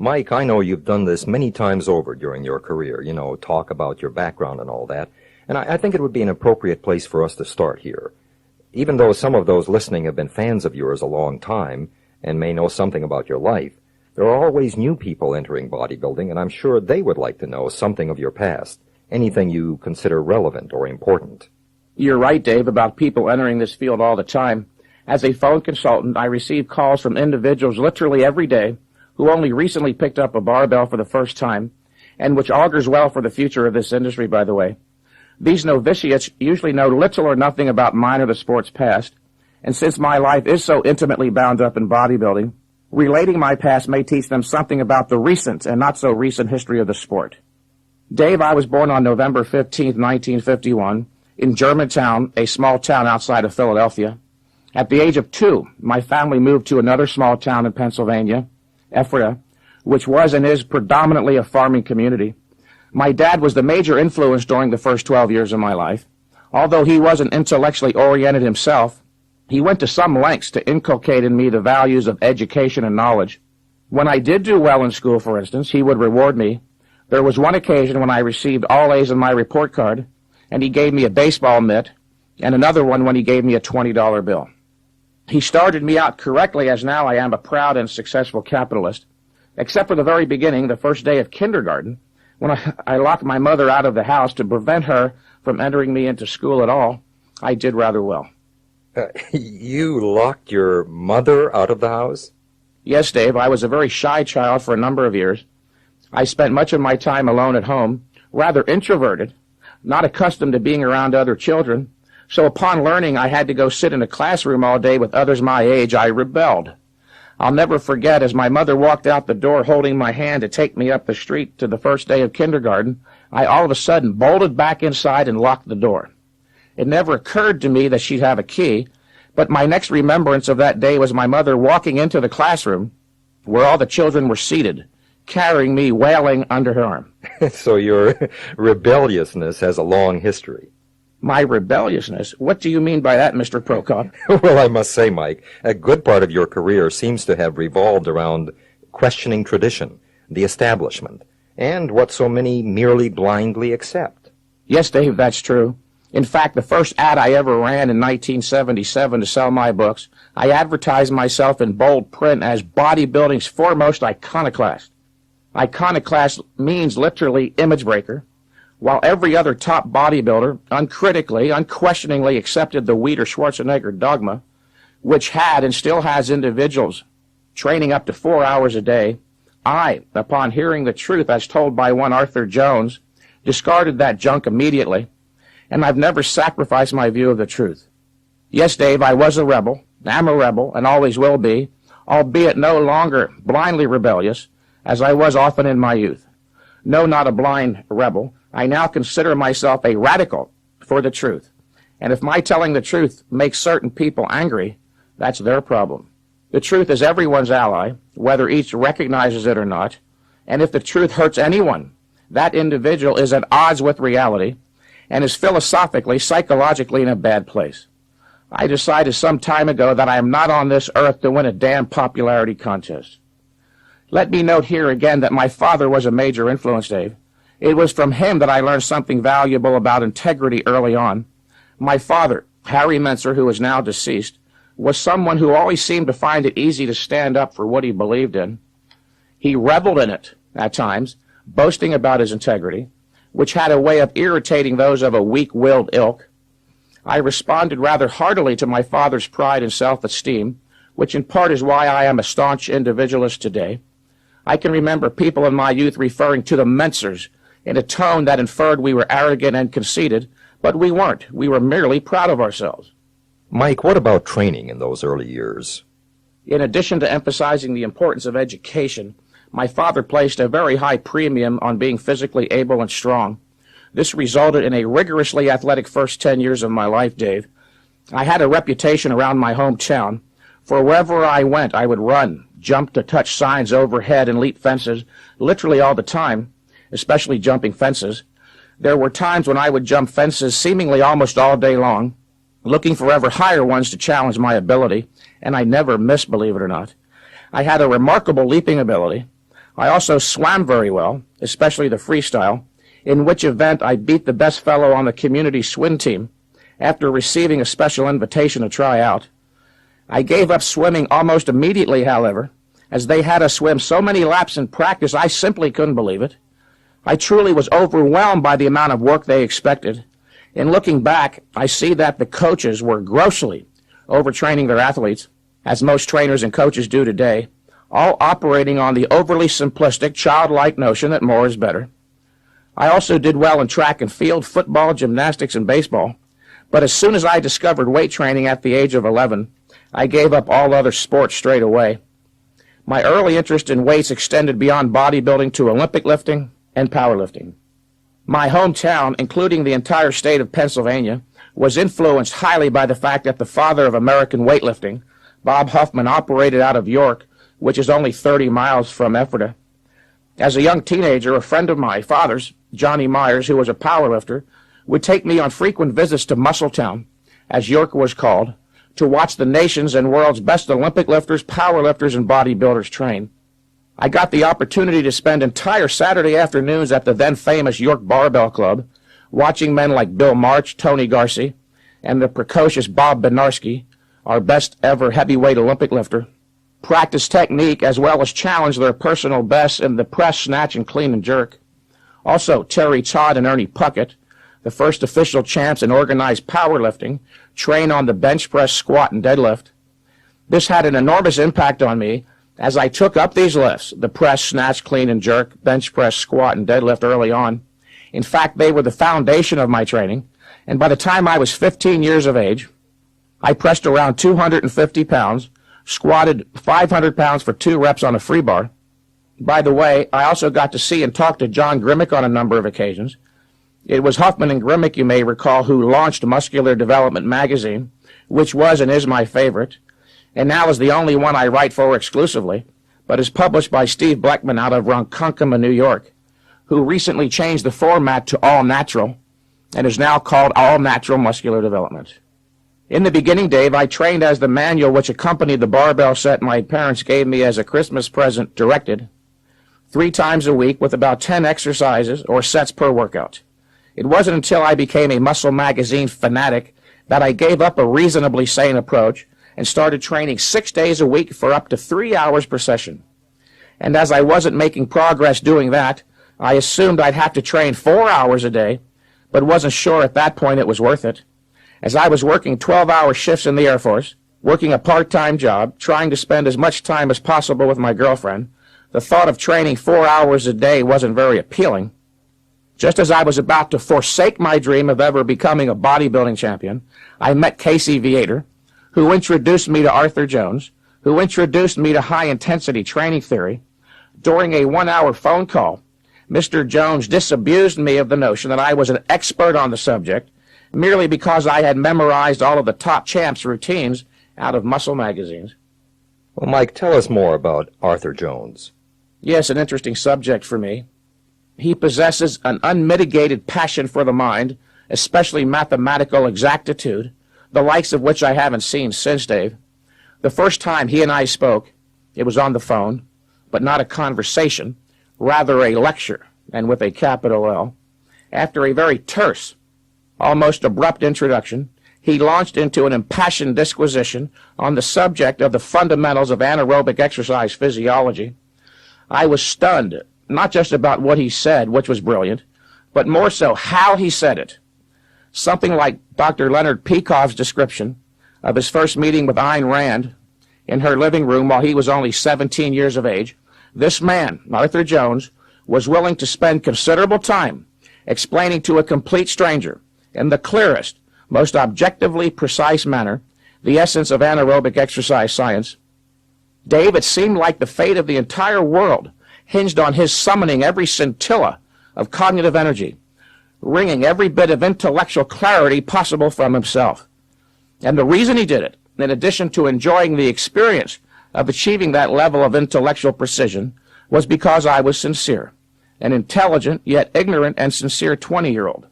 Mike, I know you've done this many times over during your career, talk about your background and all that, and I think it would be an appropriate place for us to start here. Even though some of those listening have been fans of yours a long time and may know something about your life, there are always new people entering bodybuilding, and I'm sure they would like to know something of your past, anything you consider relevant or important. You're right, Dave, about people entering this field all the time. As a phone consultant, I receive calls from individuals literally every day who only recently picked up a barbell for the first time, and which augurs well for the future of this industry, by the way. These novitiates usually know little or nothing about mine or the sport's past, and since my life is so intimately bound up in bodybuilding, relating my past may teach them something about the recent and not so recent history of the sport. Dave, I was born on November 15, 1951, in Germantown, a small town outside of Philadelphia. At the age of 2, my family moved to another small town in Pennsylvania, Ephrata, which was and is predominantly a farming community. My dad was the major influence during the first 12 years of my life. Although he wasn't intellectually oriented himself, he went to some lengths to inculcate in me the values of education and knowledge. When I did do well in school, for instance, he would reward me. There was one occasion when I received all A's on my report card, and he gave me a baseball mitt, and another one when he gave me a $20 bill. He started me out correctly, as now I am a proud and successful capitalist, except for the very beginning, the first day of kindergarten, when I locked my mother out of the house to prevent her from entering me into school at all. I did rather well. You locked your mother out of the house? Yes, Dave, I was a very shy child for a number of years. I spent much of my time alone at home, rather introverted, not accustomed to being around other children. So upon learning I had to go sit in a classroom all day with others my age, I rebelled. I'll never forget, as my mother walked out the door holding my hand to take me up the street to the first day of kindergarten, I all of a sudden bolted back inside and locked the door. It never occurred to me that she'd have a key, but my next remembrance of that day was my mother walking into the classroom where all the children were seated, carrying me wailing under her arm. So your rebelliousness has a long history. My rebelliousness? What do you mean by that, Mr. Prokop? Well, I must say, Mike, a good part of your career seems to have revolved around questioning tradition, the establishment, and what so many merely blindly accept. Yes, Dave, that's true. In fact, the first ad I ever ran in 1977 to sell my books, I advertised myself in bold print as bodybuilding's foremost iconoclast. Iconoclast means literally image breaker. While every other top bodybuilder uncritically, unquestioningly accepted the Weider-Schwarzenegger dogma, which had and still has individuals training up to 4 hours a day, I, upon hearing the truth as told by one Arthur Jones, discarded that junk immediately, and I've never sacrificed my view of the truth. Yes, Dave, I was a rebel, am a rebel, and always will be, albeit no longer blindly rebellious, as I was often in my youth. No, not a blind rebel. I now consider myself a radical for the truth. And if my telling the truth makes certain people angry, that's their problem. The truth is everyone's ally, whether each recognizes it or not. And if the truth hurts anyone, that individual is at odds with reality and is philosophically, psychologically in a bad place. I decided some time ago that I am not on this earth to win a damn popularity contest. Let me note here again that my father was a major influence, Dave. It was from him that I learned something valuable about integrity early on. My father, Harry Mentzer, who is now deceased, was someone who always seemed to find it easy to stand up for what he believed in. He reveled in it at times, boasting about his integrity, which had a way of irritating those of a weak-willed ilk. I responded rather heartily to my father's pride and self-esteem, which in part is why I am a staunch individualist today. I can remember people in my youth referring to the Mentzers in a tone that inferred we were arrogant and conceited, but we weren't. We were merely proud of ourselves. Mike, what about training in those early years? In addition to emphasizing the importance of education, my father placed a very high premium on being physically able and strong. This resulted in a rigorously athletic first 10 years of my life, Dave. I had a reputation around my hometown. For wherever I went, I would run, jump to touch signs overhead and leap fences, literally all the time, especially jumping fences. There were times when I would jump fences seemingly almost all day long, looking for ever higher ones to challenge my ability, and I never missed, believe it or not. I had a remarkable leaping ability. I also swam very well, especially the freestyle, in which event I beat the best fellow on the community swim team after receiving a special invitation to try out. I gave up swimming almost immediately, however, as they had us swim so many laps in practice I simply couldn't believe it. I truly was overwhelmed by the amount of work they expected. In looking back, I see that the coaches were grossly overtraining their athletes, as most trainers and coaches do today, all operating on the overly simplistic, childlike notion that more is better. I also did well in track and field, football, gymnastics, and baseball, but as soon as I discovered weight training at the age of 11, I gave up all other sports straight away. My early interest in weights extended beyond bodybuilding to Olympic lifting and powerlifting. My hometown, including the entire state of Pennsylvania, was influenced highly by the fact that the father of American weightlifting, Bob Huffman, operated out of York, which is only 30 miles from Ephrata. As a young teenager, a friend of my father's, Johnny Myers, who was a powerlifter, would take me on frequent visits to Muscletown, as York was called, to watch the nation's and world's best Olympic lifters, powerlifters, and bodybuilders train. I got the opportunity to spend entire Saturday afternoons at the then famous York Barbell Club, watching men like Bill March, Tony Garcia, and the precocious Bob Benarski, our best ever heavyweight Olympic lifter, practice technique as well as challenge their personal bests in the press, snatch, and clean and jerk. Also, Terry Todd and Ernie Puckett, the first official champs in organized powerlifting, train on the bench press, squat, and deadlift. This had an enormous impact on me as I took up these lifts, the press, snatch, clean, and jerk, bench press, squat, and deadlift early on. In fact, they were the foundation of my training, and by the time I was 15 years of age, I pressed around 250 pounds, squatted 500 pounds for 2 reps on a free bar. By the way, I also got to see and talk to John Grimmick on a number of occasions. It was Huffman and Grimmick, you may recall, who launched Muscular Development magazine, which was and is my favorite, and now is the only one I write for exclusively, but is published by Steve Bleckman out of Ronkonkoma, New York, who recently changed the format to All Natural and is now called All Natural Muscular Development. In the beginning, Dave, I trained as the manual which accompanied the barbell set my parents gave me as a Christmas present directed, 3 times a week with about 10 exercises or sets per workout. It wasn't until I became a Muscle Magazine fanatic that I gave up a reasonably sane approach and started training 6 days a week for up to 3 hours per session. And as I wasn't making progress doing that, I assumed I'd have to train 4 hours a day, but wasn't sure at that point it was worth it. As I was working 12-hour shifts in the Air Force, working a part-time job, trying to spend as much time as possible with my girlfriend, the thought of training 4 hours a day wasn't very appealing. Just as I was about to forsake my dream of ever becoming a bodybuilding champion, I met Casey Viator, who introduced me to Arthur Jones, who introduced me to high-intensity training theory. During a 1-hour phone call, Mr. Jones disabused me of the notion that I was an expert on the subject merely because I had memorized all of the top champs' routines out of muscle magazines. Well, Mike, tell us more about Arthur Jones. Yes, an interesting subject for me. He possesses an unmitigated passion for the mind, especially mathematical exactitude, the likes of which I haven't seen since, Dave. The first time he and I spoke, it was on the phone, but not a conversation, rather a lecture, and with a capital L. After a very terse, almost abrupt introduction, he launched into an impassioned disquisition on the subject of the fundamentals of anaerobic exercise physiology. I was stunned, not just about what he said, which was brilliant, but more so how he said it. Something like Dr. Leonard Peikoff's description of his first meeting with Ayn Rand in her living room while he was only 17 years of age. This man, Arthur Jones, was willing to spend considerable time explaining to a complete stranger, in the clearest, most objectively precise manner, the essence of anaerobic exercise science. Dave, it seemed like the fate of the entire world hinged on his summoning every scintilla of cognitive energy, wringing every bit of intellectual clarity possible from himself. And the reason he did it, in addition to enjoying the experience of achieving that level of intellectual precision, was because I was sincere, an intelligent yet ignorant and sincere 20-year-old.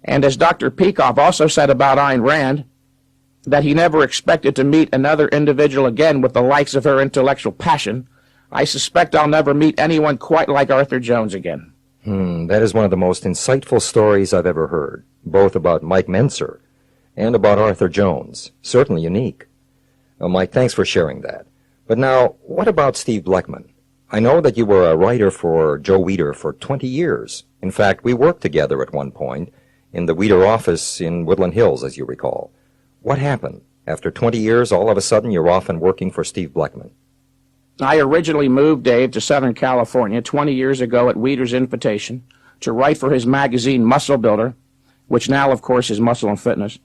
And as Dr. Peikoff also said about Ayn Rand, that he never expected to meet another individual again with the likes of her intellectual passion, I suspect I'll never meet anyone quite like Arthur Jones again. That is one of the most insightful stories I've ever heard, both about Mike Mentzer and about Arthur Jones. Certainly unique. Well, Mike, thanks for sharing that. But now, what about Steve Bleckman? I know that you were a writer for Joe Weider for 20 years. In fact, we worked together at one point in the Weider office in Woodland Hills, as you recall. What happened? After 20 years, all of a sudden, you're off and working for Steve Bleckman. I originally moved, Dave, to Southern California 20 years ago at Weider's invitation to write for his magazine Muscle Builder, which now, of course, is Muscle and Fitness.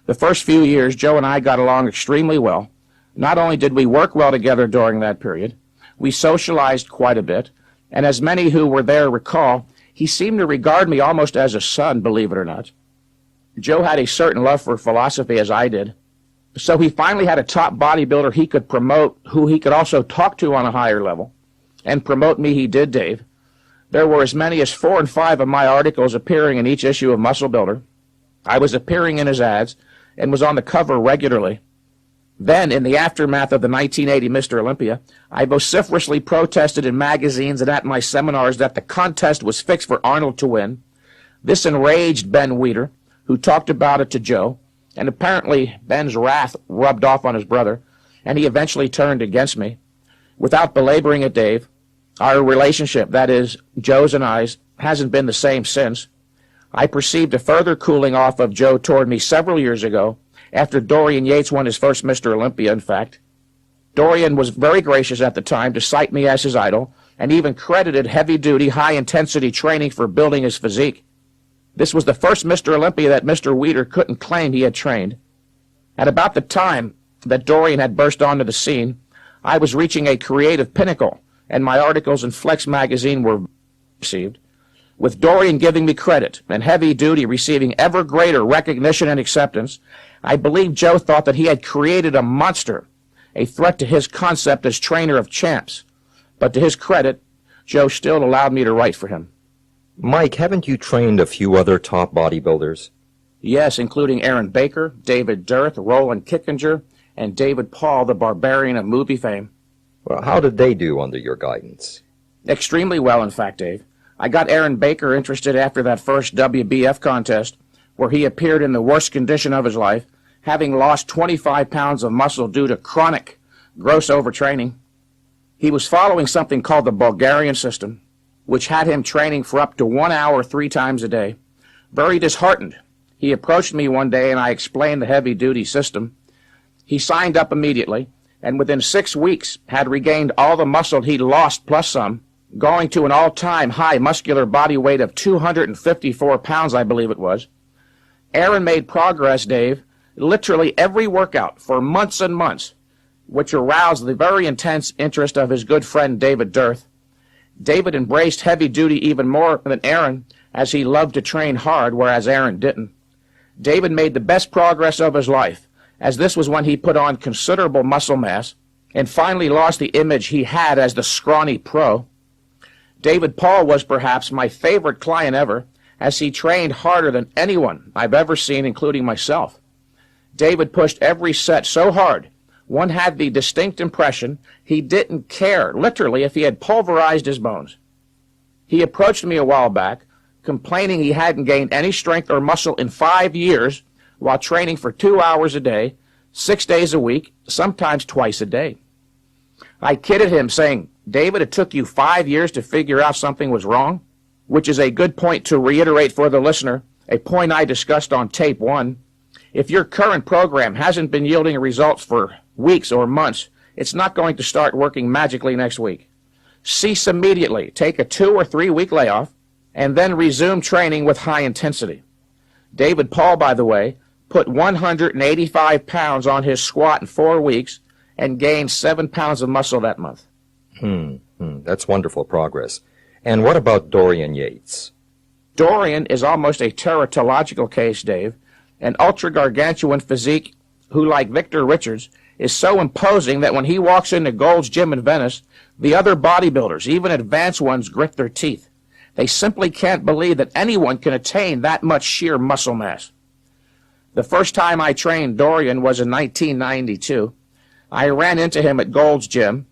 The first few years, Joe and I got along extremely well. Not only did we work well together during that period, we socialized quite a bit, and as many who were there recall, he seemed to regard me almost as a son, believe it or not. Joe had a certain love for philosophy, as I did. So he finally had a top bodybuilder he could promote, who he could also talk to on a higher level. And promote me he did, Dave. There were as many as 4 and 5 of my articles appearing in each issue of Muscle Builder. I was appearing in his ads and was on the cover regularly. Then, in the aftermath of the 1980 Mr. Olympia, I vociferously protested in magazines and at my seminars that the contest was fixed for Arnold to win. This enraged Ben Weider, who talked about it to Joe, and apparently Ben's wrath rubbed off on his brother, and he eventually turned against me. Without belaboring it, Dave, our relationship, that is, Joe's and I's, hasn't been the same since. I perceived a further cooling off of Joe toward me several years ago, after Dorian Yates won his first Mr. Olympia, in fact. Dorian was very gracious at the time to cite me as his idol, and even credited heavy-duty, high-intensity training for building his physique. This was the first Mr. Olympia that Mr. Weider couldn't claim he had trained. At about the time that Dorian had burst onto the scene, I was reaching a creative pinnacle, and my articles in Flex magazine were received. With Dorian giving me credit and Heavy Duty receiving ever greater recognition and acceptance, I believe Joe thought that he had created a monster, a threat to his concept as trainer of champs. But to his credit, Joe still allowed me to write for him. Mike, haven't you trained a few other top bodybuilders? Yes, including Aaron Baker, David Dirth, Roland Kickinger, and David Paul, the barbarian of movie fame. Well, how did they do under your guidance? Extremely well, in fact, Dave. I got Aaron Baker interested after that first WBF contest, where he appeared in the worst condition of his life, having lost 25 pounds of muscle due to chronic, gross overtraining. He was following something called the Bulgarian system, which had him training for up to 1 hour 3 times a day. Very disheartened, he approached me one day and I explained the heavy-duty system. He signed up immediately, and within 6 weeks had regained all the muscle he'd lost plus some, going to an all-time high muscular body weight of 254 pounds, I believe it was. Aaron made progress, Dave, literally every workout for months and months, which aroused the very intense interest of his good friend David Dirth. David embraced heavy duty even more than Aaron, as he loved to train hard, whereas Aaron didn't. David made the best progress of his life, as this was when he put on considerable muscle mass and finally lost the image he had as the scrawny pro. David Paul was perhaps my favorite client ever, as he trained harder than anyone I've ever seen, including myself. David pushed every set so hard, one had the distinct impression he didn't care, literally, if he had pulverized his bones. He approached me a while back, complaining he hadn't gained any strength or muscle in 5 years while training for 2 hours a day, 6 days a week, sometimes twice a day. I kidded him, saying, "David, it took you 5 years to figure out something was wrong," which is a good point to reiterate for the listener, a point I discussed on tape 1. If your current program hasn't been yielding results for weeks or months, it's not going to start working magically next week. Cease immediately, take a 2 or 3 week layoff, and then resume training with high intensity. David Paul, by the way, put 185 pounds on his squat in 4 weeks and gained 7 pounds of muscle that month. That's wonderful progress. And what about Dorian Yates? Dorian is almost a teratological case, Dave, an ultra-gargantuan physique who, like Victor Richards, is so imposing that when he walks into Gold's Gym in Venice, the other bodybuilders, even advanced ones, grit their teeth. They simply can't believe that anyone can attain that much sheer muscle mass. The first time I trained Dorian was in 1992. I ran into him at Gold's Gym.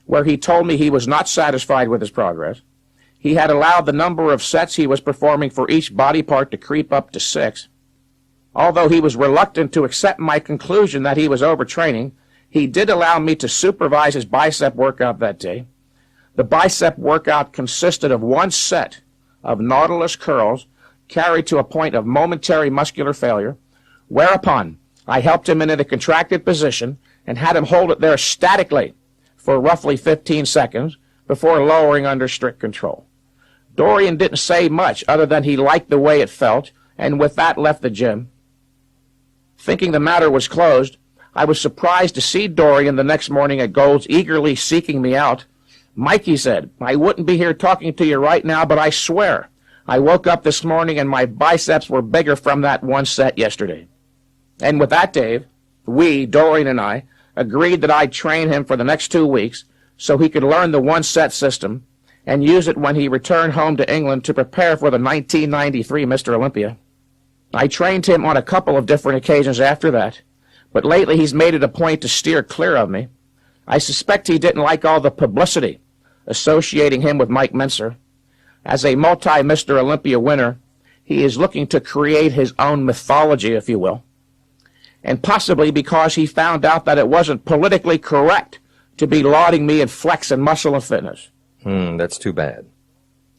where he told me he was not satisfied with his progress. He had allowed the number of sets he was performing for each body part to creep up to 6. Although he was reluctant to accept my conclusion that he was overtraining, he did allow me to supervise his bicep workout that day. The bicep workout consisted of 1 set of Nautilus curls carried to a point of momentary muscular failure, whereupon I helped him into the contracted position and had him hold it there statically for roughly 15 seconds before lowering under strict control. Dorian didn't say much other than he liked the way it felt, and with that left the gym. Thinking the matter was closed, I was surprised to see Dorian the next morning at Gold's eagerly seeking me out. "Mike," he said, "I wouldn't be here talking to you right now, but I swear I woke up this morning and my biceps were bigger from that 1 set yesterday." And with that, Dave, we, Dorian and I, agreed that I'd train him for the next 2 weeks so he could learn the 1-set system and use it when he returned home to England to prepare for the 1993 Mr. Olympia. I trained him on a couple of different occasions after that, but lately he's made it a point to steer clear of me. I suspect he didn't like all the publicity associating him with Mike Mentzer. As a multi-Mr. Olympia winner, he is looking to create his own mythology, if you will. And possibly because he found out that it wasn't politically correct to be lauding me in flex and muscle and fitness. That's too bad.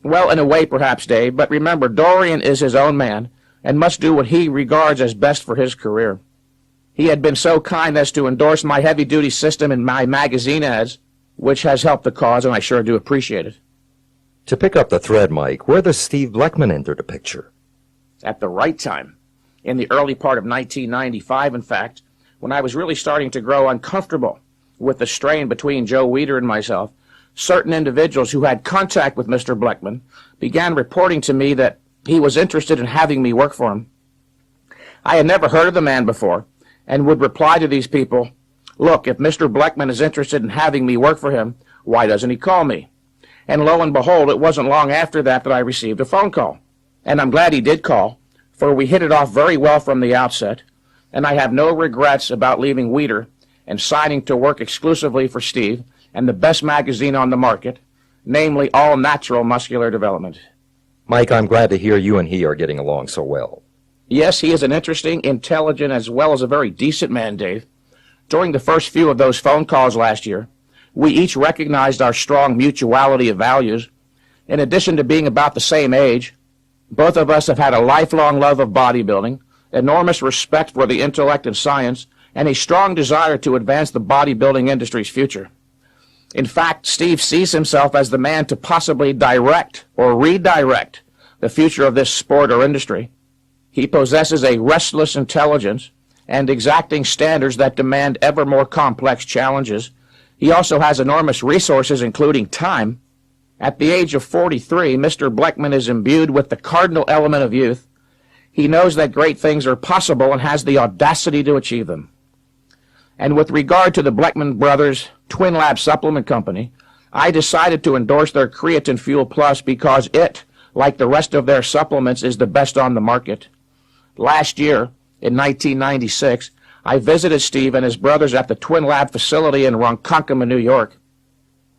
Well, in a way, perhaps, Dave, but remember, Dorian is his own man and must do what he regards as best for his career. He had been so kind as to endorse my heavy-duty system in my magazine ads, which has helped the cause, and I sure do appreciate it. To pick up the thread, Mike, where does Steve Bleckman enter the picture? At the right time. In the early part of 1995, in fact, when I was really starting to grow uncomfortable with the strain between Joe Weider and myself, certain individuals who had contact with Mr. Bleckman began reporting to me that he was interested in having me work for him. I had never heard of the man before and would reply to these people, "Look, if Mr. Bleckman is interested in having me work for him, why doesn't he call me?" And lo and behold, it wasn't long after that I received a phone call. And I'm glad he did call, for we hit it off very well from the outset, and I have no regrets about leaving Weider and signing to work exclusively for Steve and the best magazine on the market, namely All Natural Muscular Development. Mike, I'm glad to hear you and he are getting along so well. Yes, he is an interesting, intelligent, as well as a very decent man, Dave. During the first few of those phone calls last year, we each recognized our strong mutuality of values. In addition to being about the same age, both of us have had a lifelong love of bodybuilding, enormous respect for the intellect and science, and a strong desire to advance the bodybuilding industry's future. In fact, Steve sees himself as the man to possibly direct or redirect the future of this sport or industry. He possesses a restless intelligence and exacting standards that demand ever more complex challenges. He also has enormous resources, including time. At the age of 43, Mr. Bleckman is imbued with the cardinal element of youth. He knows that great things are possible and has the audacity to achieve them. And with regard to the Bleckman Brothers Twin Lab Supplement Company, I decided to endorse their Creatine Fuel Plus because it, like the rest of their supplements, is the best on the market. Last year, in 1996, I visited Steve and his brothers at the Twin Lab facility in Ronkonkoma, New York.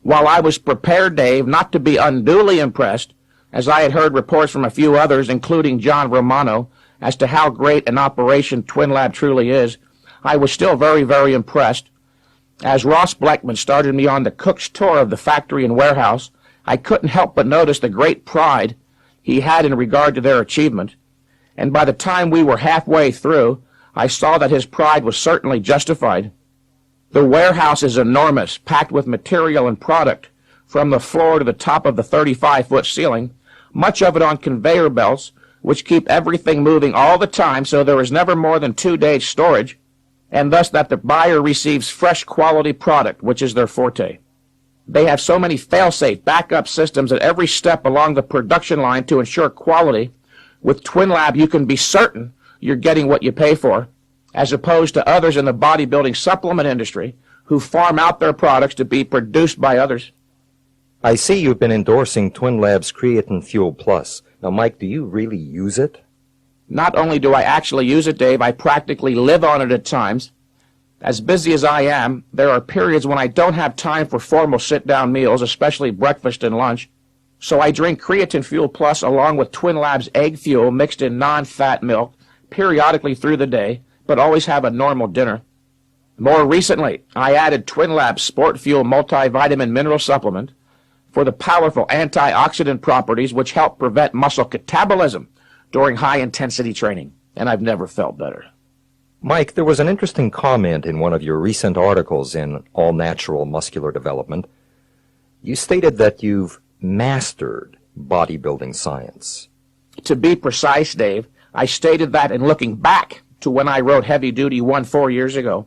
While I was prepared, Dave, not to be unduly impressed, as I had heard reports from a few others, including John Romano, as to how great an operation Twin Lab truly is, I was still very, very impressed. As Ross Bleckman started me on the cook's tour of the factory and warehouse, I couldn't help but notice the great pride he had in regard to their achievement. And by the time we were halfway through, I saw that his pride was certainly justified. The warehouse is enormous, packed with material and product, from the floor to the top of the 35-foot ceiling, much of it on conveyor belts, which keep everything moving all the time so there is never more than 2 days storage, and thus that the buyer receives fresh quality product, which is their forte. They have so many fail-safe backup systems at every step along the production line to ensure quality. With Twin Lab, you can be certain you're getting what you pay for, as opposed to others in the bodybuilding supplement industry who farm out their products to be produced by others. I see you've been endorsing Twin Lab's Creatine Fuel Plus. Now, Mike, do you really use it? Not only do I actually use it, Dave, I practically live on it at times. As busy as I am, there are periods when I don't have time for formal sit-down meals, especially breakfast and lunch, so I drink Creatine Fuel Plus along with Twin Labs egg fuel mixed in non-fat milk periodically through the day, but always have a normal dinner. More recently, I added Twin Labs Sport Fuel multivitamin mineral supplement for the powerful antioxidant properties which help prevent muscle catabolism during high-intensity training, and I've never felt better. Mike, there was an interesting comment in one of your recent articles in All Natural Muscular Development. You stated that you've mastered bodybuilding science. To be precise, Dave, I stated that in looking back to when I wrote Heavy Duty 1 4 years ago,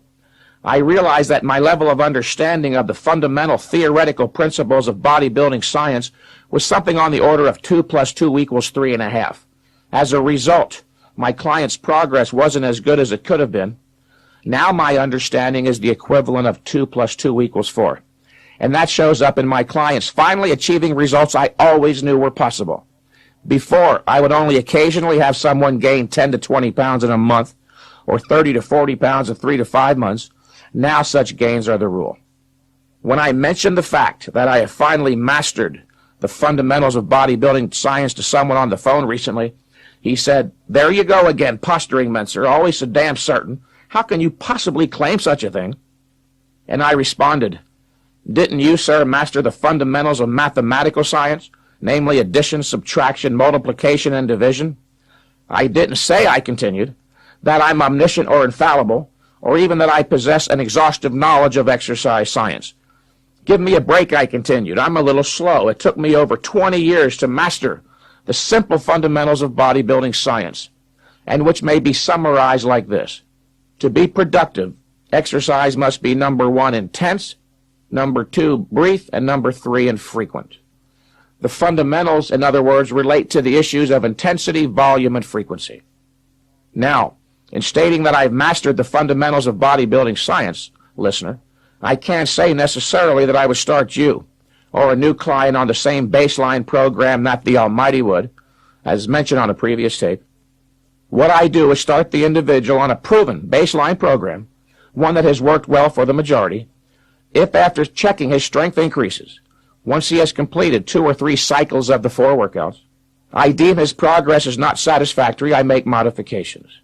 I realized that my level of understanding of the fundamental theoretical principles of bodybuilding science was something on the order of 2 + 2 = 3.5. As a result, my client's progress wasn't as good as it could have been. Now my understanding is the equivalent of 2 + 2 = 4. And that shows up in my clients finally achieving results I always knew were possible. Before, I would only occasionally have someone gain 10 to 20 pounds in a month, or 30 to 40 pounds in 3 to 5 months. Now such gains are the rule. When I mentioned the fact that I have finally mastered the fundamentals of bodybuilding science to someone on the phone recently, he said, "There you go again, posturing, Mentzer, always so damn certain. How can you possibly claim such a thing?" And I responded, "Didn't you, sir, master the fundamentals of mathematical science, namely addition, subtraction, multiplication, and division? I didn't say," I continued, "that I'm omniscient or infallible, or even that I possess an exhaustive knowledge of exercise science. Give me a break," I continued. "I'm a little slow. It took me over 20 years to master the simple fundamentals of bodybuilding science, and which may be summarized like this. To be productive, exercise must be number 1, intense, number 2, brief, and number 3, infrequent. The fundamentals, in other words, relate to the issues of intensity, volume, and frequency." Now, in stating that I've mastered the fundamentals of bodybuilding science, listener, I can't say necessarily that I would start you or a new client on the same baseline program that the Almighty would, as mentioned on a previous tape. What I do is start the individual on a proven baseline program, one that has worked well for the majority. If after checking his strength increases, once he has completed 2 or 3 cycles of the 4 workouts, I deem his progress is not satisfactory, I make modifications.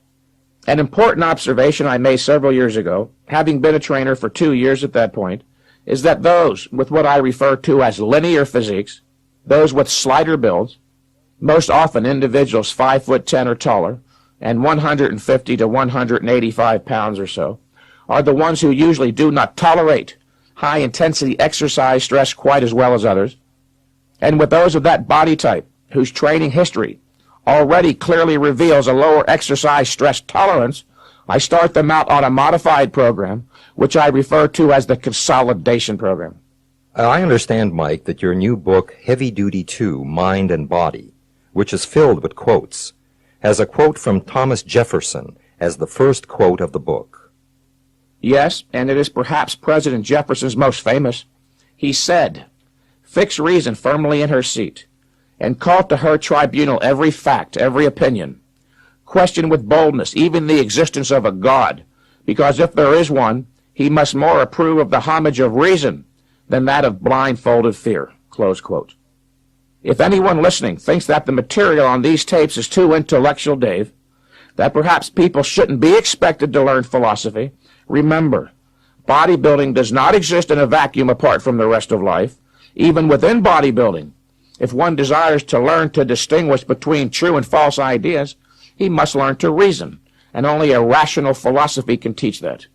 An important observation I made several years ago, having been a trainer for 2 years at that point, is that those with what I refer to as linear physiques, those with slighter builds, most often individuals 5'10" or taller, and 150 to 185 pounds or so, are the ones who usually do not tolerate high-intensity exercise stress quite as well as others. And with those of that body type, whose training history already clearly reveals a lower exercise stress tolerance, I start them out on a modified program, which I refer to as the consolidation program. I understand, Mike, that your new book, Heavy Duty 2, Mind and Body, which is filled with quotes, has a quote from Thomas Jefferson as the first quote of the book. Yes, and it is perhaps President Jefferson's most famous. He said, "Fix reason firmly in her seat, and call to her tribunal every fact, every opinion. Question with boldness even the existence of a God, because if there is one, he must more approve of the homage of reason than that of blindfolded fear." Close quote. If anyone listening thinks that the material on these tapes is too intellectual, Dave, that perhaps people shouldn't be expected to learn philosophy, remember, bodybuilding does not exist in a vacuum apart from the rest of life. Even within bodybuilding, if one desires to learn to distinguish between true and false ideas, he must learn to reason, and only a rational philosophy can teach that.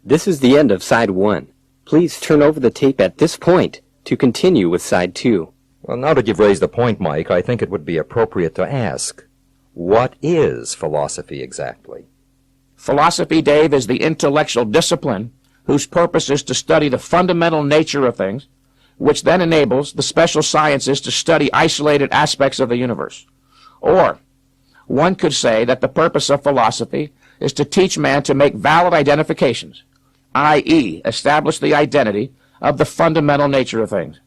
This is the end of Side 1. Please turn over the tape at this point to continue with Side 2. Well, now that you've raised the point, Mike, I think it would be appropriate to ask, what is philosophy exactly? Philosophy, Dave, is the intellectual discipline whose purpose is to study the fundamental nature of things, which then enables the special sciences to study isolated aspects of the universe. Or, one could say that the purpose of philosophy is to teach man to make valid identifications, i.e., establish the identity of the fundamental nature of things.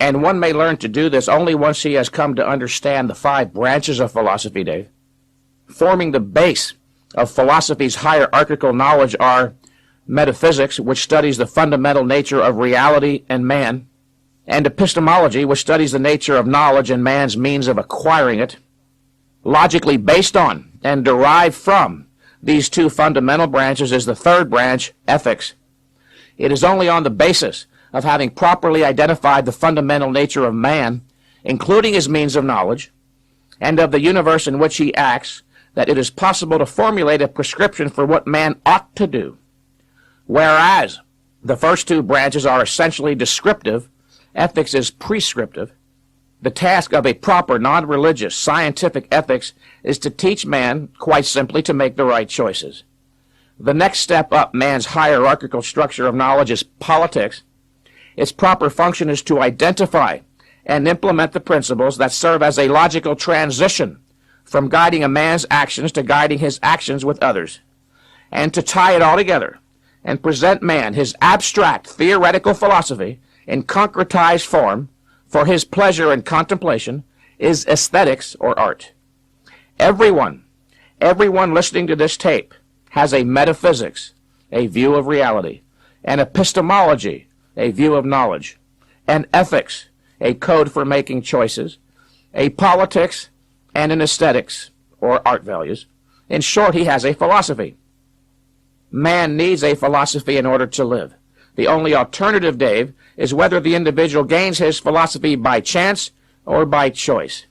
And one may learn to do this only once he has come to understand the 5 branches of philosophy, Dave. Forming the base of philosophy's hierarchical knowledge are metaphysics, which studies the fundamental nature of reality and man, and epistemology, which studies the nature of knowledge and man's means of acquiring it. Logically based on and derived from these two fundamental branches is the third branch, ethics. It is only on the basis of having properly identified the fundamental nature of man, including his means of knowledge, and of the universe in which he acts, that it is possible to formulate a prescription for what man ought to do. Whereas the first two branches are essentially descriptive, ethics is prescriptive. The task of a proper, non-religious, scientific ethics is to teach man, quite simply, to make the right choices. The next step up man's hierarchical structure of knowledge is politics. Its proper function is to identify and implement the principles that serve as a logical transition from guiding a man's actions to guiding his actions with others, and to tie it all together and present man his abstract theoretical philosophy in concretized form for his pleasure and contemplation is aesthetics or art. Everyone listening to this tape has a metaphysics, a view of reality, an epistemology, a view of knowledge, an ethics, a code for making choices, a politics, and an aesthetics or art values. In short, he has a philosophy. Man needs a philosophy in order to live. The only alternative, Dave, is whether the individual gains his philosophy by chance or by choice.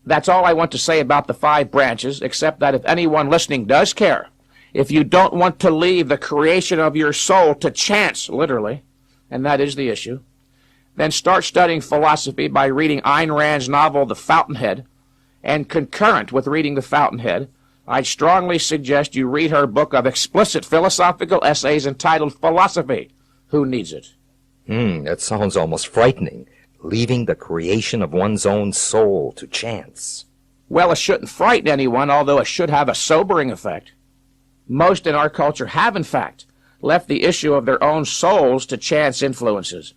That's all I want to say about the 5 branches, except that if anyone listening does care, if you don't want to leave the creation of your soul to chance, literally, and that is the issue, then start studying philosophy by reading Ayn Rand's novel The Fountainhead, and concurrent with reading The Fountainhead, I strongly suggest you read her book of explicit philosophical essays entitled Philosophy. Who needs it? That sounds almost frightening. Leaving the creation of one's own soul to chance. Well, it shouldn't frighten anyone, although it should have a sobering effect. Most in our culture have, in fact, left the issue of their own souls to chance influences.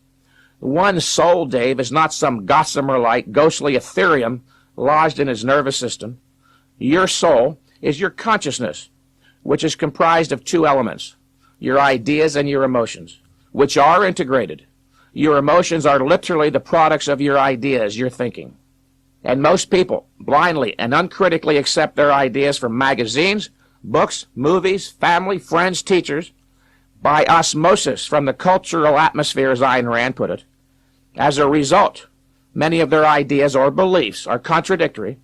One's soul, Dave, is not some gossamer-like, ghostly ethereum lodged in his nervous system. Your soul is your consciousness, which is comprised of 2 elements, your ideas and your emotions, which are integrated. Your emotions are literally the products of your ideas, your thinking. And most people blindly and uncritically accept their ideas from magazines, books, movies, family, friends, teachers, by osmosis from the cultural atmosphere, as Ayn Rand put it. As a result, many of their ideas or beliefs are contradictory,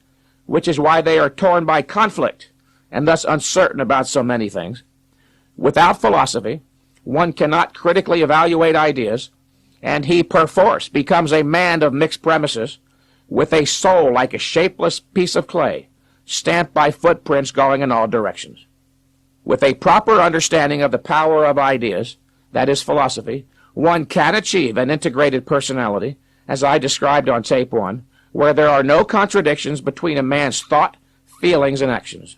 which is why they are torn by conflict and thus uncertain about so many things. Without philosophy, one cannot critically evaluate ideas, and he perforce becomes a man of mixed premises, with a soul like a shapeless piece of clay, stamped by footprints going in all directions. With a proper understanding of the power of ideas, that is philosophy, one can achieve an integrated personality, as I described on tape 1, where there are no contradictions between a man's thought, feelings, and actions.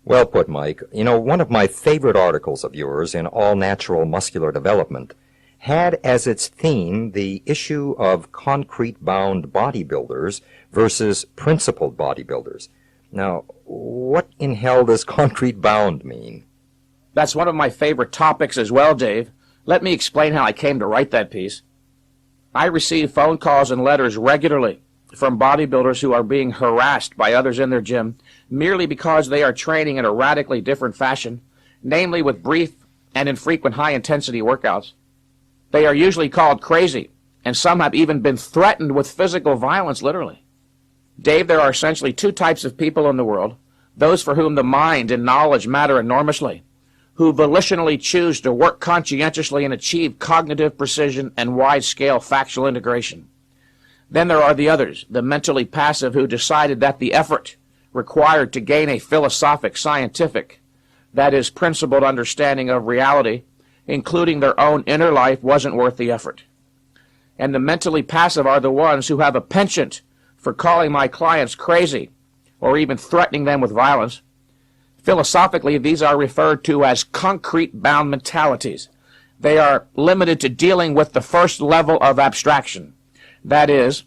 Well put, Mike. You know, one of my favorite articles of yours in All Natural Muscular Development had as its theme the issue of concrete-bound bodybuilders versus principled bodybuilders. Now, what in hell does concrete-bound mean? That's one of my favorite topics as well, Dave. Let me explain how I came to write that piece. I receive phone calls and letters regularly from bodybuilders who are being harassed by others in their gym merely because they are training in a radically different fashion, namely with brief and infrequent high-intensity workouts. They are usually called crazy, and some have even been threatened with physical violence, literally. Dave, there are essentially 2 types of people in the world, those for whom the mind and knowledge matter enormously, who volitionally choose to work conscientiously and achieve cognitive precision and wide-scale factual integration. Then there are the others, the mentally passive, who decided that the effort required to gain a philosophic, scientific, that is, principled understanding of reality, including their own inner life, wasn't worth the effort. And the mentally passive are the ones who have a penchant for calling my clients crazy or even threatening them with violence. Philosophically, these are referred to as concrete-bound mentalities. They are limited to dealing with the first level of abstraction, that is,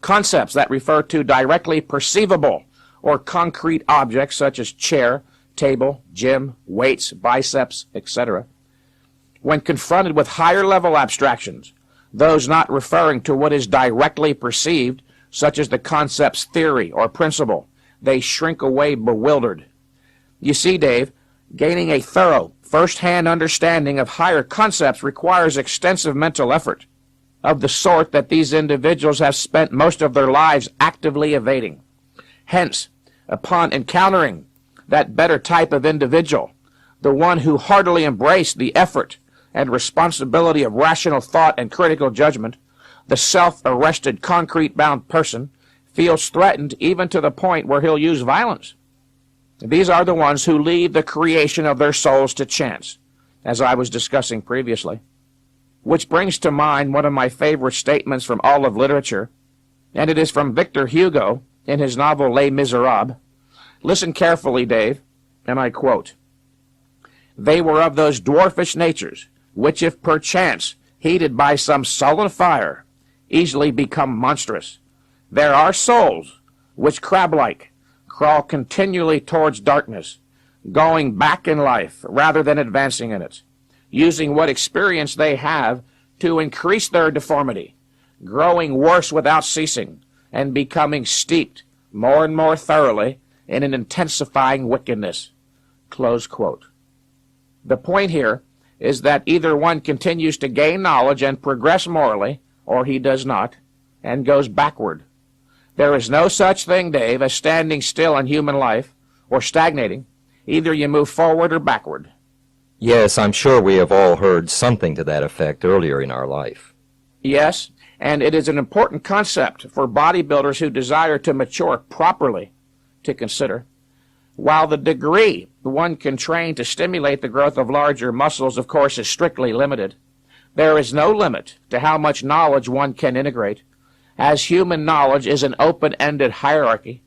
concepts that refer to directly perceivable or concrete objects such as chair, table, gym, weights, biceps, etc. When confronted with higher-level abstractions, those not referring to what is directly perceived, such as the concept's theory or principle, they shrink away bewildered. You see, Dave, gaining a thorough, first-hand understanding of higher concepts requires extensive mental effort, of the sort that these individuals have spent most of their lives actively evading. Hence, upon encountering that better type of individual, the one who heartily embraced the effort and responsibility of rational thought and critical judgment, the self-arrested, concrete-bound person feels threatened even to the point where he'll use violence. These are the ones who leave the creation of their souls to chance, as I was discussing previously. Which brings to mind one of my favorite statements from all of literature, and it is from Victor Hugo in his novel Les Miserables. Listen carefully, Dave, and I quote, "They were of those dwarfish natures, which if perchance heated by some sullen fire, easily become monstrous. There are souls, which crab-like, crawl continually towards darkness, going back in life rather than advancing in it, using what experience they have to increase their deformity, growing worse without ceasing, and becoming steeped more and more thoroughly in an intensifying wickedness." Close quote. The point here is that either one continues to gain knowledge and progress morally, or he does not, and goes backward. There is no such thing, Dave, as standing still in human life, or stagnating. Either you move forward or backward. Yes, I'm sure we have all heard something to that effect earlier in our life. Yes, and it is an important concept for bodybuilders who desire to mature properly to consider. While the degree one can train to stimulate the growth of larger muscles, of course, is strictly limited, there is no limit to how much knowledge one can integrate, as human knowledge is an open-ended hierarchy.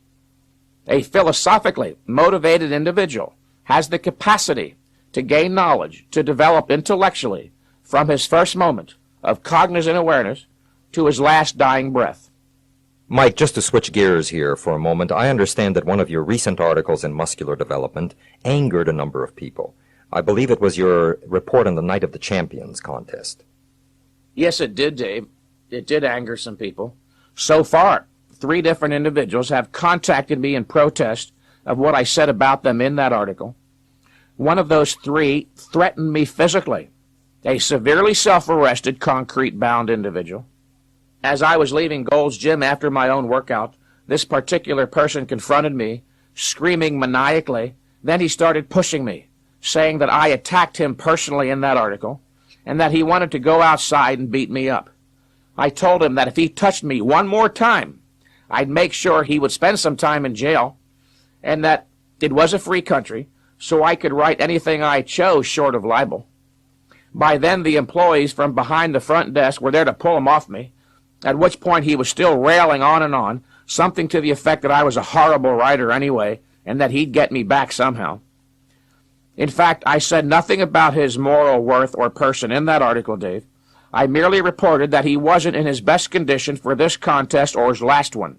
A philosophically motivated individual has the capacity to gain knowledge, to develop intellectually from his first moment of cognizant awareness to his last dying breath. Mike, just to switch gears here for a moment, I understand that one of your recent articles in Muscular Development angered a number of people. I believe it was your report on the Night of the Champions contest. Yes, it did, Dave. It did anger some people. So far, 3 different individuals have contacted me in protest of what I said about them in that article. One of those 3 threatened me physically, a severely self-arrested, concrete-bound individual. As I was leaving Gold's Gym after my own workout, this particular person confronted me, screaming maniacally. Then he started pushing me, saying that I attacked him personally in that article, and that he wanted to go outside and beat me up. I told him that if he touched me one more time, I'd make sure he would spend some time in jail, and that it was a free country, so I could write anything I chose short of libel. By then, the employees from behind the front desk were there to pull him off me, at which point he was still railing on, something to the effect that I was a horrible writer anyway, and that he'd get me back somehow. In fact, I said nothing about his moral worth or person in that article, Dave. I merely reported that he wasn't in his best condition for this contest or his last one.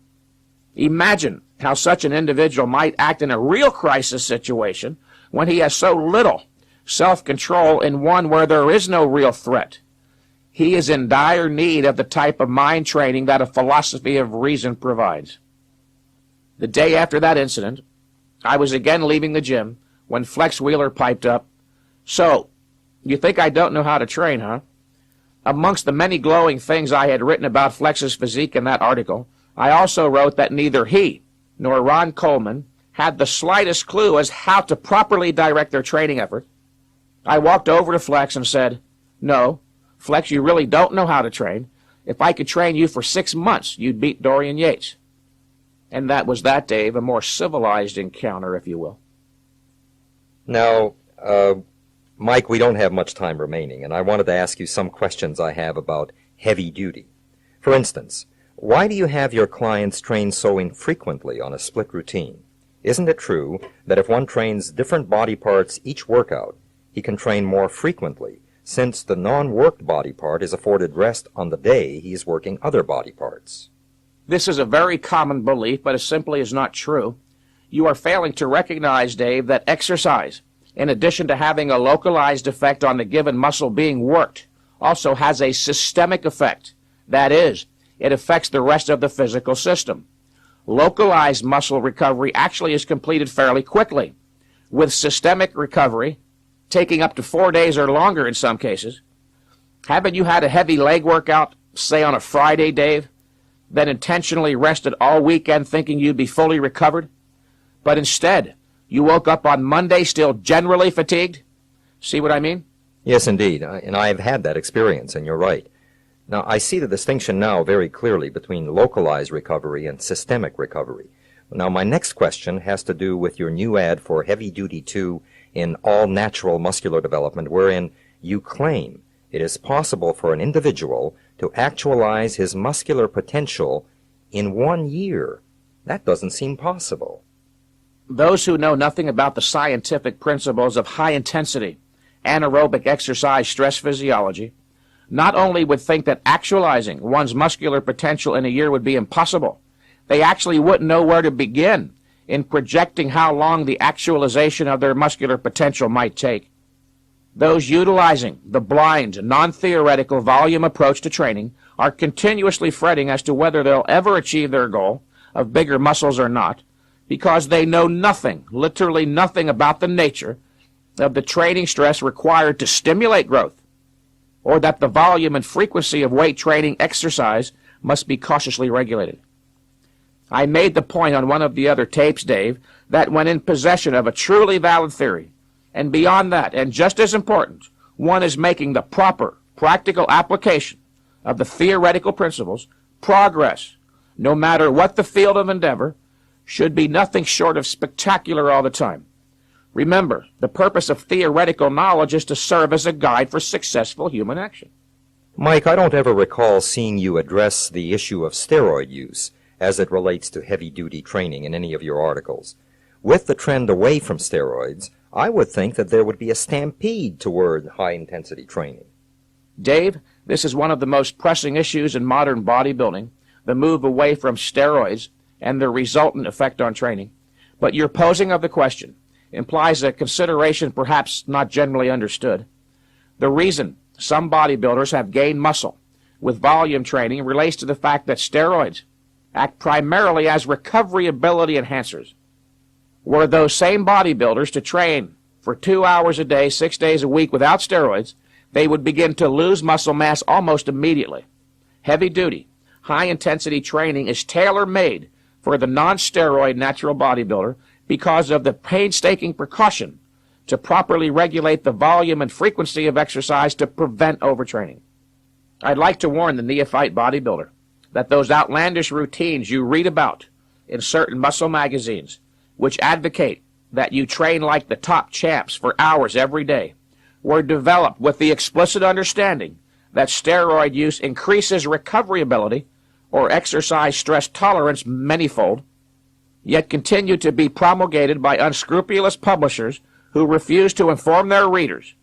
Imagine how such an individual might act in a real crisis situation when he has so little self-control in one where there is no real threat. He is in dire need of the type of mind training that a philosophy of reason provides. The day after that incident, I was again leaving the gym when Flex Wheeler piped up, "So, you think I don't know how to train, huh?" Amongst the many glowing things I had written about Flex's physique in that article, I also wrote that neither he nor Ron Coleman had the slightest clue as how to properly direct their training effort. I walked over to Flex and said, "No, Flex, you really don't know how to train. If I could train you for 6 months, you'd beat Dorian Yates." And that was that, Dave, a more civilized encounter, if you will. Now, Mike, we don't have much time remaining, and I wanted to ask you some questions I have about heavy duty. For instance, why do you have your clients train so infrequently on a split routine? Isn't it true that if one trains different body parts each workout, he can train more frequently, since the non-worked body part is afforded rest on the day he is working other body parts? This is a very common belief, but it simply is not true. You are failing to recognize, Dave, that exercise, in addition to having a localized effect on the given muscle being worked, also has a systemic effect. That is, it affects the rest of the physical system. Localized muscle recovery actually is completed fairly quickly, with systemic recovery taking up to 4 days or longer in some cases. Haven't you had a heavy leg workout, say on a Friday, Dave, then intentionally rested all weekend thinking you'd be fully recovered? But instead, you woke up on Monday still generally fatigued? See what I mean? Yes, indeed, and I've had that experience, and you're right. Now, I see the distinction now very clearly between localized recovery and systemic recovery. Now, my next question has to do with your new ad for Heavy Duty 2 in All Natural Muscular Development, wherein you claim it is possible for an individual to actualize his muscular potential in 1 year. That doesn't seem possible. Those who know nothing about the scientific principles of high-intensity, anaerobic exercise stress physiology not only would think that actualizing one's muscular potential in a year would be impossible, they actually wouldn't know where to begin in projecting how long the actualization of their muscular potential might take. Those utilizing the blind, non-theoretical volume approach to training are continuously fretting as to whether they'll ever achieve their goal of bigger muscles or not, because they know nothing, literally nothing about the nature of the training stress required to stimulate growth, or that the volume and frequency of weight training exercise must be cautiously regulated. I made the point on one of the other tapes, Dave, that when in possession of a truly valid theory, and beyond that, and just as important, one is making the proper, practical application of the theoretical principles, progress, no matter what the field of endeavor, should be nothing short of spectacular all the time. Remember, the purpose of theoretical knowledge is to serve as a guide for successful human action. Mike, I don't ever recall seeing you address the issue of steroid use as it relates to heavy-duty training in any of your articles. With the trend away from steroids, I would think that there would be a stampede toward high-intensity training. Dave, this is one of the most pressing issues in modern bodybuilding, the move away from steroids and their resultant effect on training. But your posing of the question implies a consideration perhaps not generally understood. The reason some bodybuilders have gained muscle with volume training relates to the fact that steroids act primarily as recovery ability enhancers. Were those same bodybuilders to train for 2 hours a day, 6 days a week without steroids, they would begin to lose muscle mass almost immediately. Heavy-duty, high-intensity training is tailor-made for the non-steroid natural bodybuilder because of the painstaking precaution to properly regulate the volume and frequency of exercise to prevent overtraining. I'd like to warn the neophyte bodybuilder that those outlandish routines you read about in certain muscle magazines, which advocate that you train like the top champs for hours every day, were developed with the explicit understanding that steroid use increases recovery ability or exercise stress tolerance manyfold, yet continue to be promulgated by unscrupulous publishers who refuse to inform their readers,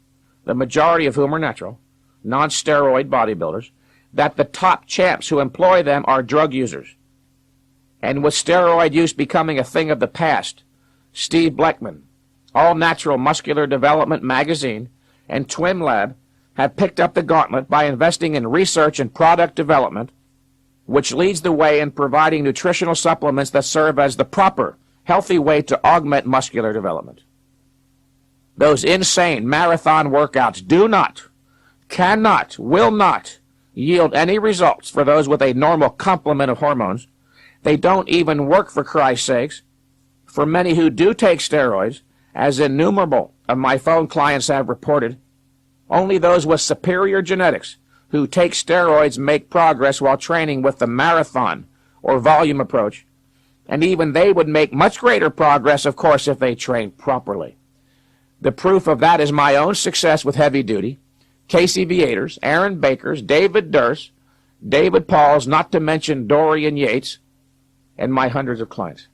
the majority of whom are natural, non-steroid bodybuilders, that the top champs who employ them are drug users. And with steroid use becoming a thing of the past, Steve Bleckman, All Natural Muscular Development magazine, and Twin Lab have picked up the gauntlet by investing in research and product development, which leads the way in providing nutritional supplements that serve as the proper, healthy way to augment muscular development. Those insane marathon workouts do not, cannot, will not yield any results for those with a normal complement of hormones. They don't even work, for Christ's sakes. For many who do take steroids, as innumerable of my phone clients have reported, only those with superior genetics who take steroids make progress while training with the marathon or volume approach, and even they would make much greater progress, of course, if they trained properly. The proof of that is my own success with heavy duty, Casey Viators, Aaron Bakers, David Durst, David Pauls, not to mention Dorian Yates, and my hundreds of clients.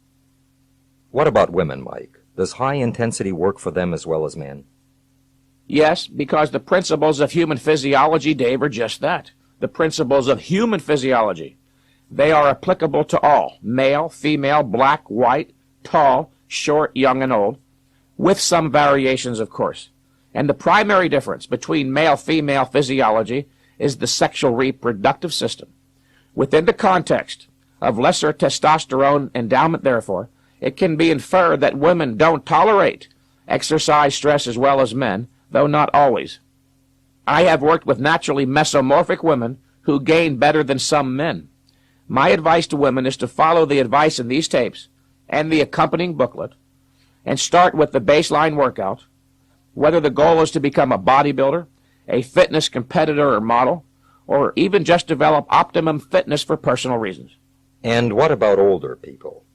What about women, Mike? Does high intensity work for them as well as men? Yes, because the principles of human physiology, Dave, are just that. The principles of human physiology. They are applicable to all, male, female, black, white, tall, short, young, and old, with some variations, of course. And the primary difference between male-female physiology is the sexual reproductive system. Within the context of lesser testosterone endowment, therefore, it can be inferred that women don't tolerate exercise stress as well as men, though not always. I have worked with naturally mesomorphic women who gain better than some men. My advice to women is to follow the advice in these tapes and the accompanying booklet and start with the baseline workout, whether the goal is to become a bodybuilder, a fitness competitor or model, or even just develop optimum fitness for personal reasons. And what about older people?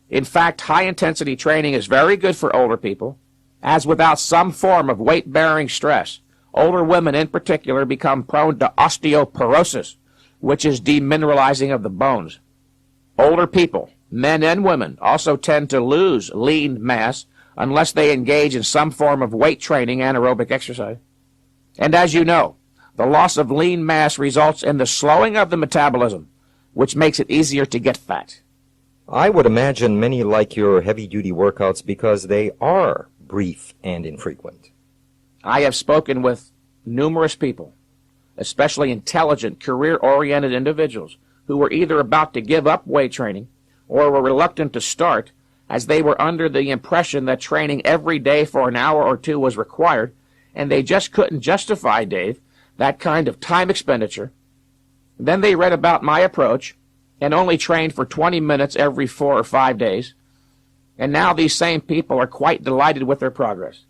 In fact, high-intensity training is very good for older people, as without some form of weight-bearing stress, older women in particular become prone to osteoporosis, which is demineralizing of the bones. Older people, men and women, also tend to lose lean mass unless they engage in some form of weight training and aerobic exercise. And as you know, the loss of lean mass results in the slowing of the metabolism, which makes it easier to get fat. I would imagine many like your heavy-duty workouts because they are brief and infrequent. I have spoken with numerous people, especially intelligent, career-oriented individuals, who were either about to give up weight training or were reluctant to start as they were under the impression that training every day for an hour or two was required, and they just couldn't justify, Dave, that kind of time expenditure. Then they read about my approach and only trained for 20 minutes every 4 or 5 days, and now these same people are quite delighted with their progress.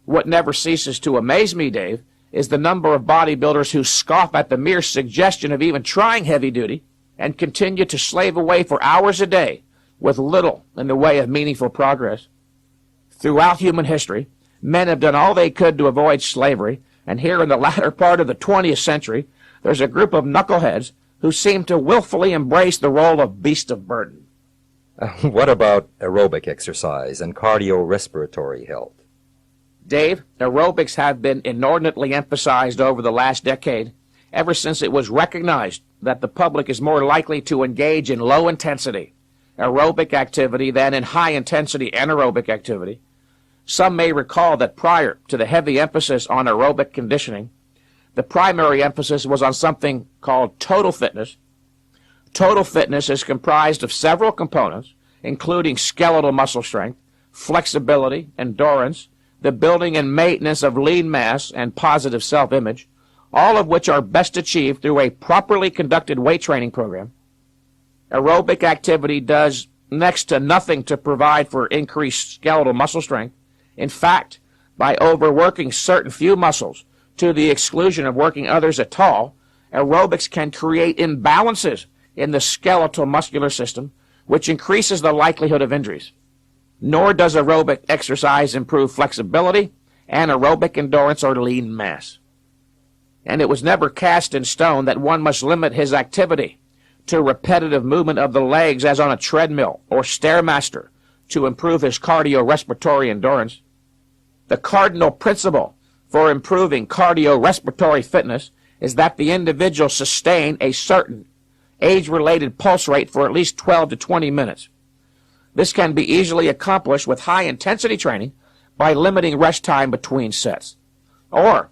What never ceases to amaze me, Dave, is the number of bodybuilders who scoff at the mere suggestion of even trying heavy duty and continue to slave away for hours a day with little in the way of meaningful progress. Throughout human history, men have done all they could to avoid slavery, and here in the latter part of the 20th century, there's a group of knuckleheads who seem to willfully embrace the role of beast of burden. What about aerobic exercise and cardiorespiratory health? Dave, aerobics have been inordinately emphasized over the last decade, ever since it was recognized that the public is more likely to engage in low-intensity aerobic activity than in high-intensity anaerobic activity. Some may recall that prior to the heavy emphasis on aerobic conditioning, the primary emphasis was on something called total fitness. Total fitness is comprised of several components, including skeletal muscle strength, flexibility, endurance, the building and maintenance of lean mass, and positive self-image, all of which are best achieved through a properly conducted weight training program. Aerobic activity does next to nothing to provide for increased skeletal muscle strength. In fact, by overworking certain few muscles to the exclusion of working others at all, aerobics can create imbalances in the skeletal muscular system, which increases the likelihood of injuries. Nor does aerobic exercise improve flexibility, anaerobic endurance, or lean mass. And it was never cast in stone that one must limit his activity to repetitive movement of the legs as on a treadmill or Stairmaster to improve his cardiorespiratory endurance. The cardinal principle for improving cardiorespiratory fitness is that the individual sustain a certain age-related pulse rate for at least 12 to 20 minutes. This can be easily accomplished with high-intensity training by limiting rest time between sets. Or,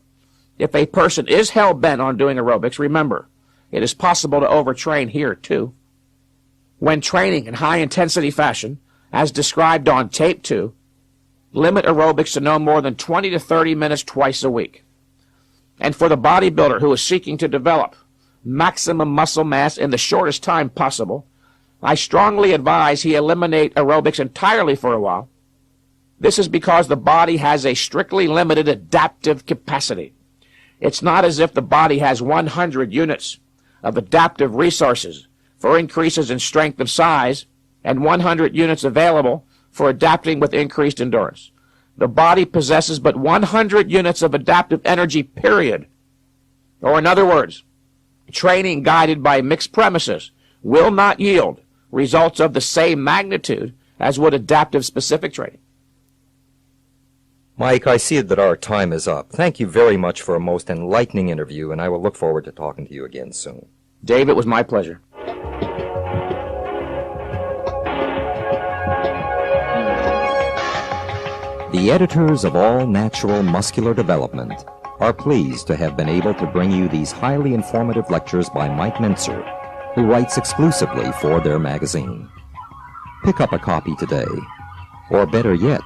if a person is hell-bent on doing aerobics, remember, it is possible to overtrain here, too. When training in high-intensity fashion, as described on Tape 2, limit aerobics to no more than 20 to 30 minutes twice a week. And for the bodybuilder who is seeking to develop maximum muscle mass in the shortest time possible, I strongly advise he eliminate aerobics entirely for a while. This is because the body has a strictly limited adaptive capacity. It's not as if the body has 100 units of adaptive resources for increases in strength and size and 100 units available for adapting with increased endurance. The body possesses but 100 units of adaptive energy, period. Or in other words, training guided by mixed premises will not yield results of the same magnitude as would adaptive specific training. Mike, I see that our time is up. Thank you very much for a most enlightening interview, and I will look forward to talking to you again soon. Dave, it was my pleasure. The editors of All Natural Muscular Development are pleased to have been able to bring you these highly informative lectures by Mike Mentzer, who writes exclusively for their magazine. Pick up a copy today, or better yet,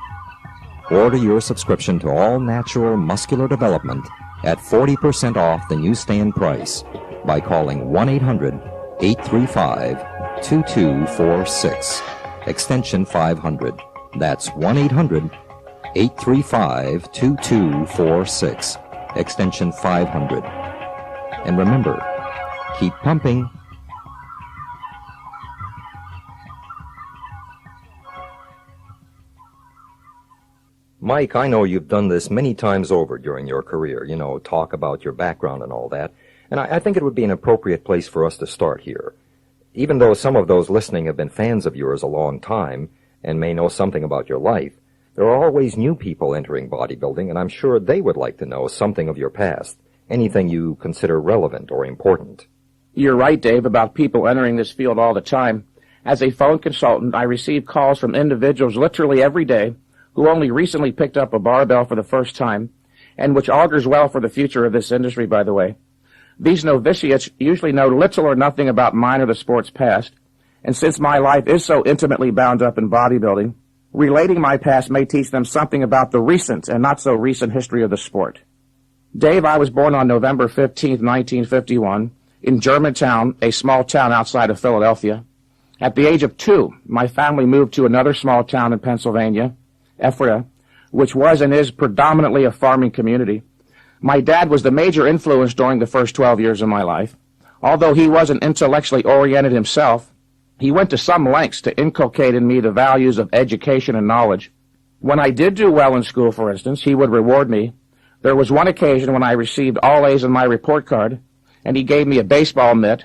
order your subscription to All Natural Muscular Development at 40% off the newsstand price by calling 1-800-835-2246, extension 500. That's 1-800-835-2246, extension 500. And remember, keep pumping. Mike, I know you've done this many times over during your career, talk about your background and all that, and I think it would be an appropriate place for us to start here. Even though some of those listening have been fans of yours a long time and may know something about your life, there are always new people entering bodybuilding, and I'm sure they would like to know something of your past, anything you consider relevant or important. You're right, Dave, about people entering this field all the time. As a phone consultant, I receive calls from individuals literally every day who only recently picked up a barbell for the first time, and which augurs well for the future of this industry, by the way. These novitiates usually know little or nothing about mine or the sport's past, and since my life is so intimately bound up in bodybuilding, relating my past may teach them something about the recent and not so recent history of the sport. Dave, I was born on November 15th, 1951, in Germantown, a small town outside of Philadelphia. At the age of 2, my family moved to another small town in Pennsylvania, Ephrata, which was and is predominantly a farming community. My dad was the major influence during the first 12 years of my life. Although he wasn't intellectually oriented himself, he went to some lengths to inculcate in me the values of education and knowledge. When I did do well in school, for instance, he would reward me. There was one occasion when I received all A's on my report card, and he gave me a baseball mitt